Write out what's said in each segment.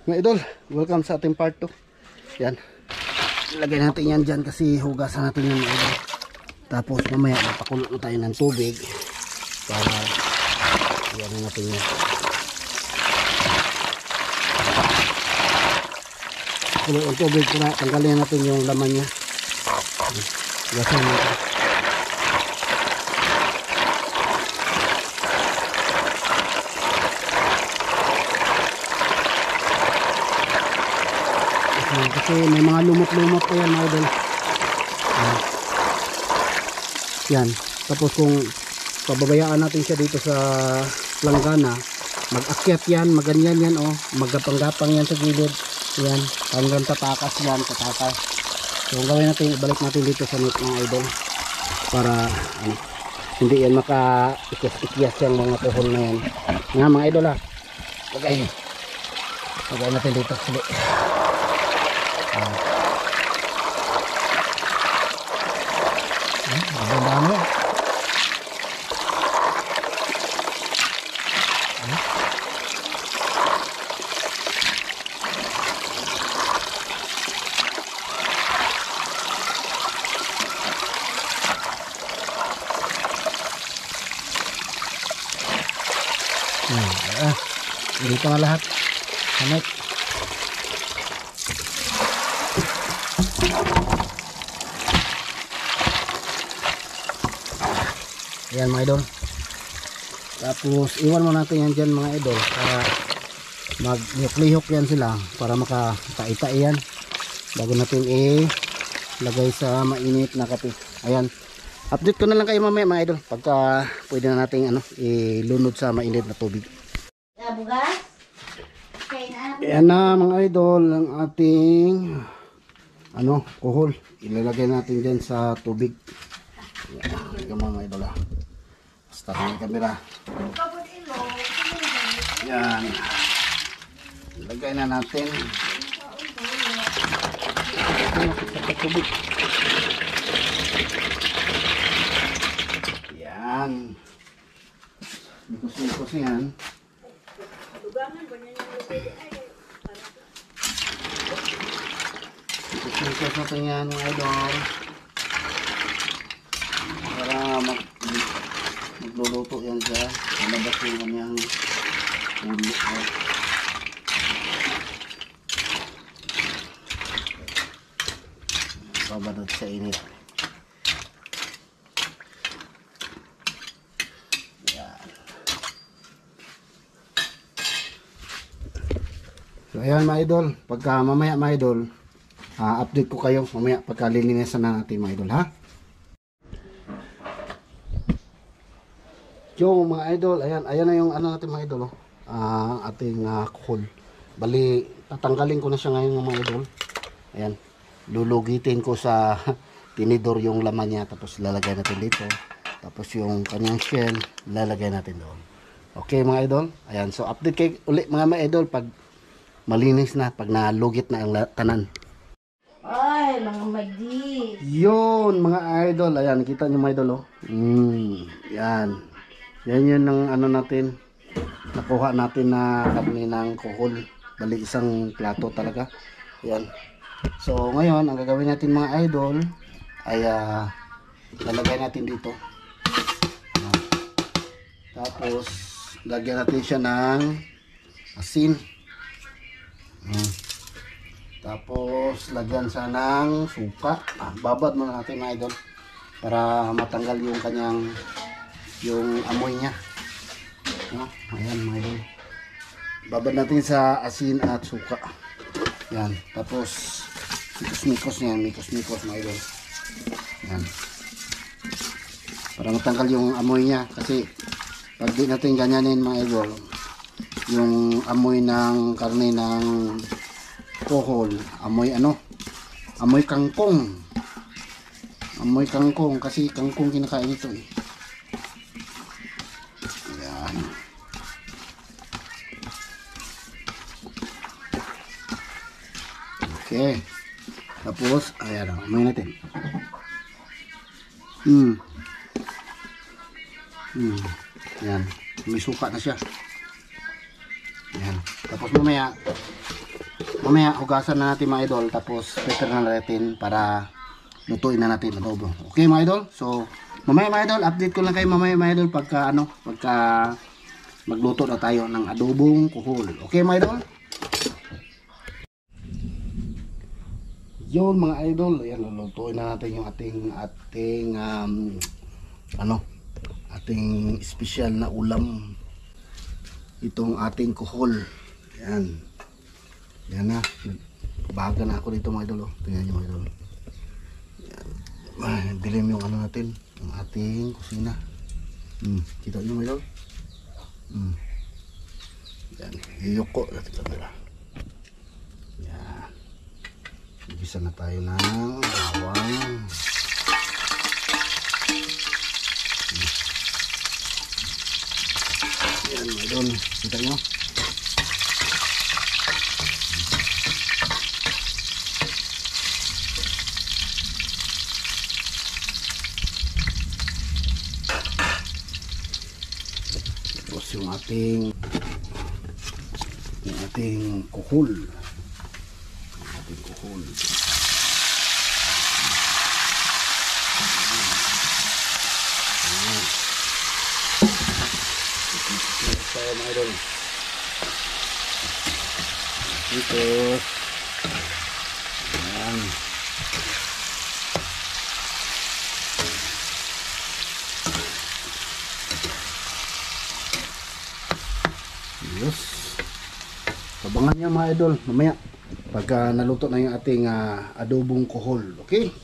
Mga idol, welcome sa ating part 2. Yan. Ilagay natin yan dyan kasi hugasan natin yan mga idol. Tapos mamaya mapakulo na tayo ng tubig para yan natin yan. Kulo ang tubig para tanggalin natin yung laman niya. Hugasan natin. Kasi may mga lumot-lumot pa yan mga idol. Yan. Tapos kung pababayaan natin siya dito sa planggana, mag-akyat yan, maganyan yan oh, magapang-gapang yan sa gilid. Yan, hanggang tatakas yan, tatakas. So ang gawin natin, ibalik natin dito sa net mga idol para hindi yan maka-ikyas yung mga tuhol na yan. Nga mga idol ha, lagay natin dito. Sige. Dami. Dito na lahat. Kamay. Ayan mga idol. Tapos iwan mo natin yan dyan mga idol para mag-lihok yan sila para makataita yan bago natin ilagay sa mainit na kape. Ayan. Update ko na lang kayo mamaya mga idol pagka pwede na natin ilunod sa mainit na tubig. Ayan na mga idol ang ating kuhol. Ilalagay natin dyan sa tubig. Ayan mga idol ha. Start ng camera. Yan. Ilagay na natin. Yan. Mikos-mikos yan. Mikos-mikos natin yan mga idol. Para magluluto yan siya. Malabas yung kanyang ulo. Babadot sa init. Yan. So ayan mga idol. Pagka mamaya mga idol, update ko kayo mamaya pagka lilinisan na natin mga idol ha. Yung mga idol, ayan na yung natin mga idol oh. Ating kuhol. Bali, tatanggalin ko na siya ngayon mga idol. Ayan, lulugitin ko sa tinidor yung laman niya, tapos lalagay natin dito. Tapos yung kanyang shell, lalagay natin doon. Okay mga idol, ayan. So update kayo ulit mga idol pag malinis na, pag nalugit na ang tanan. Ay, mga madi. Yun mga idol, ayan, kita nyo mga idol oh. Yan. Yan yun ang natin, nakuha natin na karne ng kuhol. Bali isang plato talaga. Yan. So ngayon, ang gagawin natin mga idol ay lalagay natin dito. Tapos lagyan natin siya ng asin. Tapos lagyan siya ng suka. Babad muna natin mga idol para matanggal yung kanyang amoy niya. Ayan mga idol. Babad natin sa asin at suka. Yan. Tapos mikos-mikos niya. Mikos-mikos mga idol. Yan. Para matanggal yung amoy niya. Kasi pag di natin ganyanin mga idol, yung amoy ng karne ng kuhol, amoy amoy kangkong. Amoy kangkong kasi kangkong kinakain ito eh. Okay. Tapos, ayan o. Amoy natin. Ayan. May suka na siya. Ayan. Tapos mamaya, mamaya hugasan na natin mga idol, tapos prepare na natin para lutuin na natin adobo. Okay mga idol, so mamaya mga idol, update ko lang kayo mamaya mga idol pagka magluto na tayo ng adobong kuhol. Okay mga idol? Yun mga idol, ayan, lulutuin na natin yung ating ating special na ulam, itong ating kuhol. Yan, yan na, baga na ako dito mga idol. Tingnan nyo mga idol, yan, dilim yung natin, yung ating kusina. Kita nyo mga idol. Yan, yuyuko natin camera. Yan, ibisa na tayo ng bawang. Yan mga idol, kita nyo. Tapos yung ating kuhol. Tayo mga idol. Dito. Ayan. Yes. Abangan niya mga idol mamaya pagka naluto na yung ating adobong kuhol. Okay?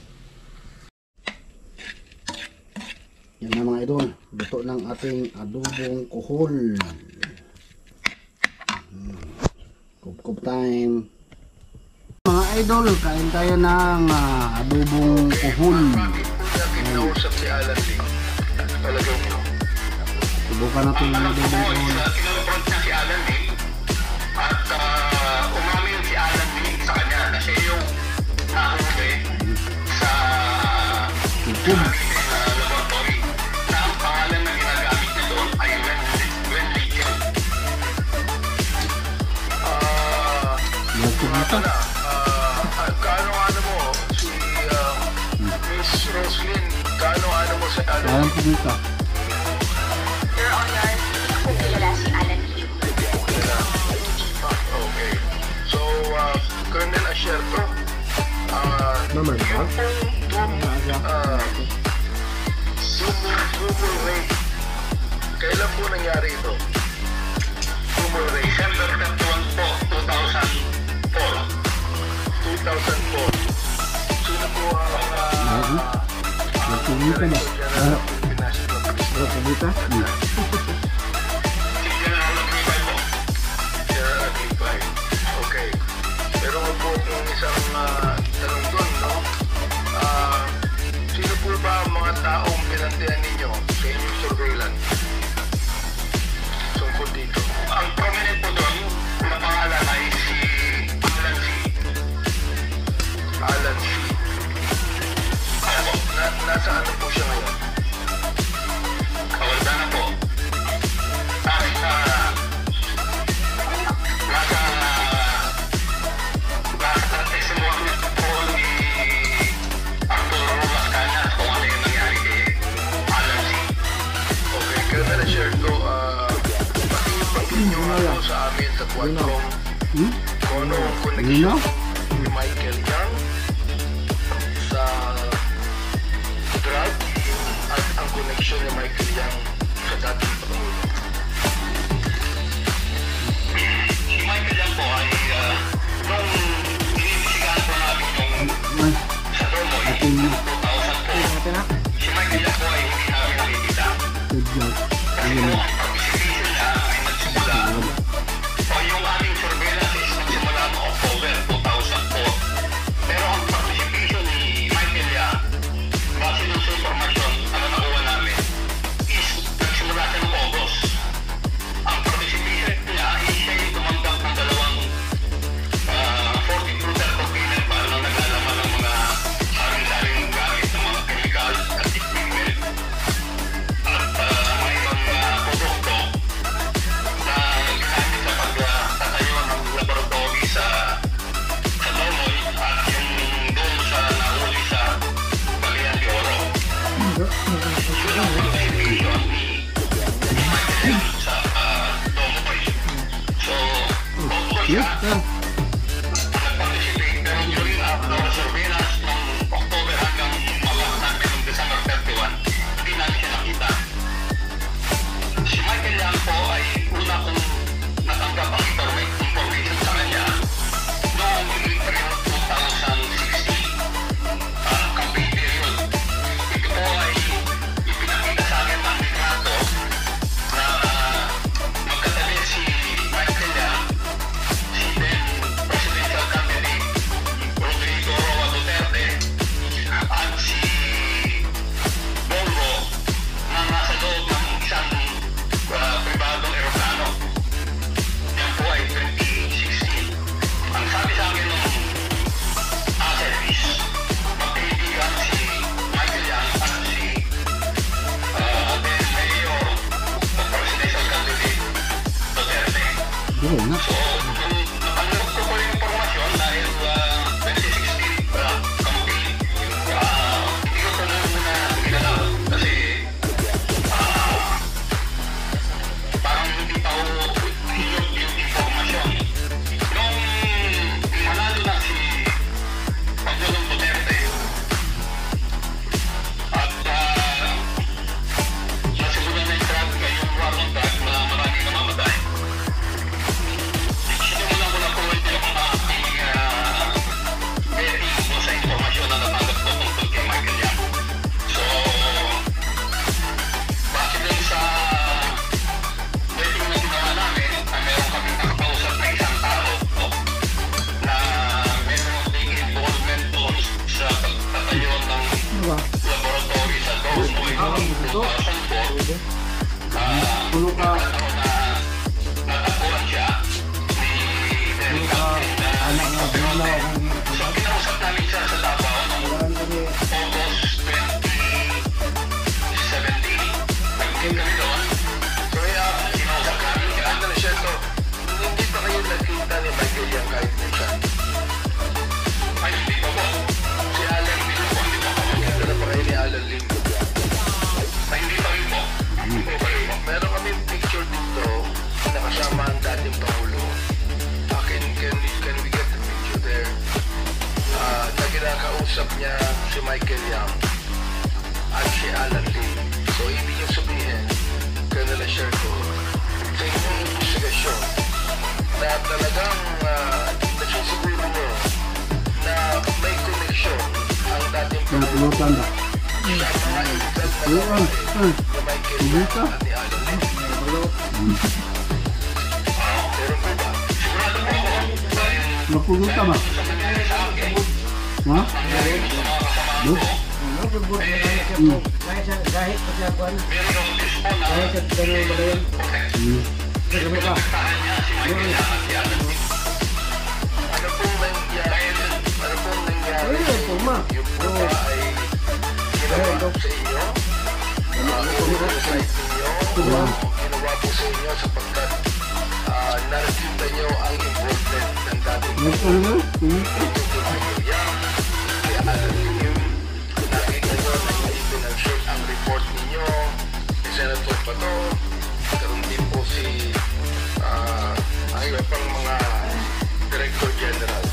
Yan na mga idol, luto ng ating adobong kuhol. Kup time. Mga idol, kain tayo ng adobong kuhol. Kinausap si Alan Lee. Talagang yun. Subukan natin yung adobong kuhol. Kinonfront niya si Alan Lee. At umamin si Alan Lee sa kanya. Kasi yung nahuli sa YouTube. laboratory na ang pangalan na ginagamit niya doon ay Wenligen. Kaano mo si Miss Roslyn? Kaano mo sa Alan Alam ko dito. Your Honor, hindi ko kilala si Alan Lee. Okay. So, Colonel Asherto, Naman ba? yung tumor rate, kailan po nangyari ito? Tumor rate, December 31 po, 2004. 2004. Sino po ang Nagpumita na. Pilipinas na Nagpumita? General Aglipay po. General Aglipay. Okay. Pero po yung isang tanong doon, no? Sino po ba ang mga taong pinantiyan ninyo sa inyong surveillance? Tungkol dito. Ang prominent po doon, na pangalan ay si Alan C. Alan C. Nasa ano po siya ngayon? Kawalda na po. Nasa testimony po ni Arturo Lascana kung ano yung nangyari kay Alan C. Okay, Colonel Asherto, pakipagin nyo ano sa amin sa Quadcom kung ano ang connection ni Michael Young sa drug at ang connection ni Michael Young sa dating Pangulo. Si Michael Young po ay nung inibisigahan po namin yung sa Domo, yung 2004, si Michael Young po ay hindi namin nakikita. Kasi po ang participation niya ay nagsimula o yung aming surveillance is nagsimula noong October 2004. Pero ang participation ni Michael Young, base dun sa informasyon na nakuha namin, is nagsimula siya noong August. siya. Yeah. Nag-participate pero during our surveillance noong October hanggang mabas namin noong December 31, hindi namin siya nakita. Si Michael Yang po ay una kong natanggap ang information sa kanya noong April 2016 campaign period. Ito po ay ipinakita sa akin ng litrato na magkatabi si Michael Yang, si then presidential candidate Rodrigo Roa Duterte at si Bongo na nasa loob ng isang pribadong aeroplano. Yan po ay 2016. Ang sabi sa akin ng service, magkaibigan si Michael Yang at si then Mayor o presidential candidate Duterte. Yun na. So, natanggap ko po yung informasyon dahil 2016 campaign, hindi ko po muna ginalaw kasi parang hindi pa ako yung informasyon. Nung manalo na si Pangulong Duterte at nasimulan na yung yung war on drug na maraming namamatay, sinimulan ko na po yung aking vetting mo sa informasyon na natanggap ko tungkol kay Michael Yang. So, base din sa vetting na ginawa namin, meron kaming nakapausap na isang tao na meron ding involvement doon sa pagtatayo ng laboratory sa Dormoy noong 2004. Puno ka. Natapuan siya ni Derek Captain na so kinausap namin siya sa Davao noong August 2017. Nag-meet kami doon. So kinausap namin siya. Ano na siya to? Hindi pa kayo nagkita ni Michael Yang kahit minsan? Ay, hindi pa po. Si Alan Lim po, hindi pa pa magkita na pa kayo ni Alan Lim. Ay, hindi pa rin po. Hindi pa rin po. Meron kami picture dito na kasama ang dating Pangulo. Can we get the picture there? Na kinakausap niya si Michael Yang at si Alan Lim. So, ibig yung sabihin, kaya na share ko sa inyong investigasyon na talagang nasusiguro mo na may connection ang dating Yung Pangulo pulutan ba? sa mga illegal na Ayun. gawain ni Michael Yang at ni Alan Lim. Meron po ba? Sigurado po ako dahil Napulutan ba? sa nangyari sa akin, Ha? nangyari sa mga kasama ko, Kahit paglakuan, meron akong dispo na kahit sa ganun ba yun? pinagtahan niya si Michael Yang at si Alan Lim. Ano pong nangyari? Ano pong nangyari? Ayun, puma. Yung po ba ay ginawa sa inyo? Oversight ninyo? Ginawa po sa inyo sapagkat nakikita nyo ang involvement ng dating Ano ka na? Ito kay Michael Yang, kay Alan Lim. Nakita nyo na hindi pinag-short ang report ninyo ni Senator Pato. Karoon din po si ang iba pang mga Director General.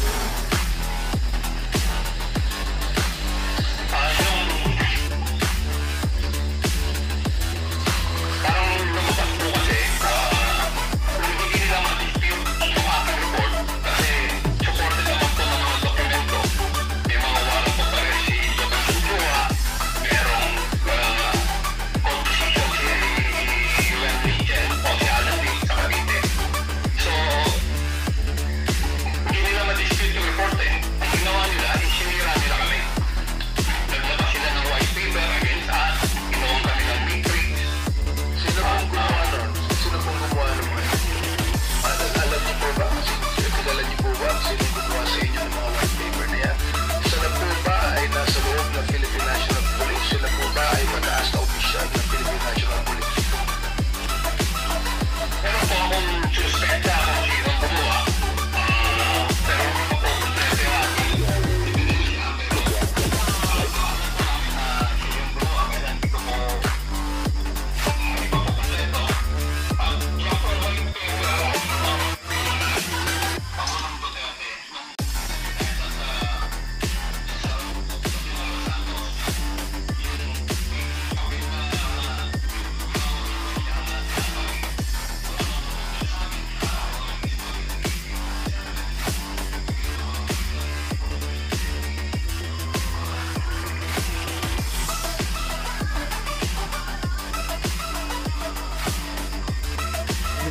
Parang lumabas po kasi hindi nila ma-dispute yung aking report kasi supported naman po ng mga dokumento. May mga warrant po pa rin si Jokan Sudua, merong court decision si UN Region o si Alan Lim sa Cavite. So,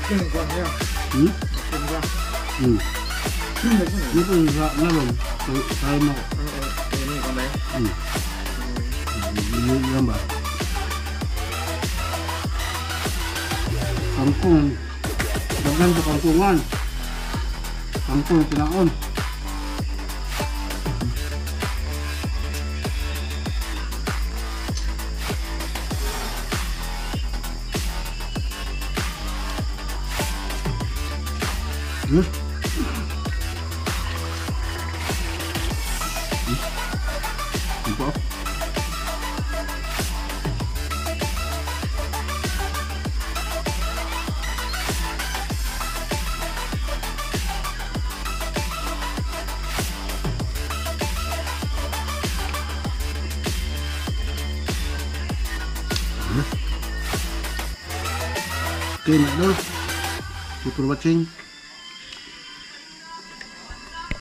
King ko niya. Hmm? King ba? Hmm. King Dito yung sa nalong. Kaya mo. Ini ko ba? Hmm. Yan ba? Kangkong. Daghan sa kangkungan. Kangkong tinaon. Hmm? Ito. Okay, na. Thank you for watching.